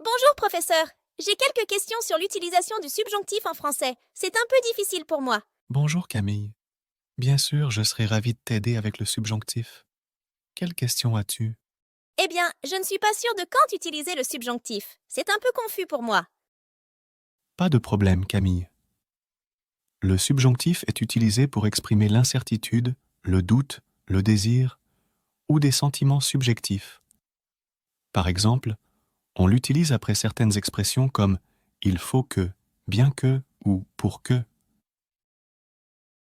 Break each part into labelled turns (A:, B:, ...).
A: Bonjour, professeur. J'ai quelques questions sur l'utilisation du subjonctif en français. C'est un peu difficile pour moi.
B: Bonjour Camille. Bien sûr, je serai ravi de t'aider avec le subjonctif. Quelle question as-tu?
A: Eh bien, je ne suis pas sûre de quand utiliser le subjonctif. C'est un peu confus pour moi.
B: Pas de problème, Camille. Le subjonctif est utilisé pour exprimer l'incertitude, le doute, le désir ou des sentiments subjectifs. Par exemple, on l'utilise après certaines expressions comme il faut que, bien que ou pour que.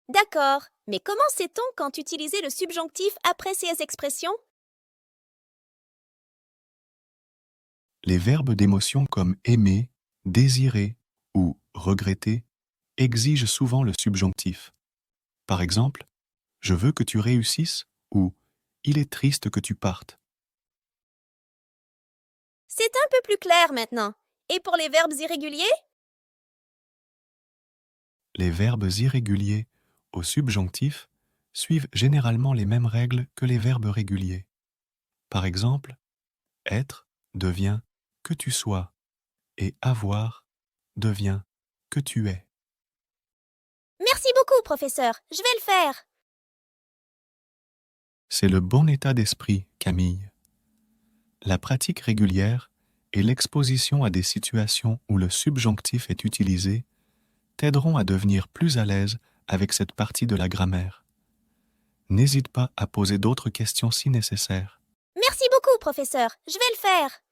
A: D'accord. Mais comment sait-on quand utiliser le subjonctif après ces expressions?
B: Les verbes d'émotion comme aimer, désirer ou regretter exigent souvent le subjonctif. Par exemple, je veux que tu réussisses ou il est triste que tu partes.
A: C'est un peu plus clair maintenant. Et pour les verbes irréguliers?
B: Les verbes irréguliers au subjonctif suivent généralement les mêmes règles que les verbes réguliers. Par exemple, être devient que tu sois et avoir devient que tu es.
A: Merci beaucoup, professeur. Je vais le faire.
B: C'est le bon état d'esprit, Camille. La pratique régulière et l'exposition à des situations où le subjonctif est utilisé t'aideront à devenir plus à l'aise avec cette partie de la grammaire. N'hésite pas à poser d'autres questions si nécessaire.
A: Merci beaucoup, professeur. Je vais le faire.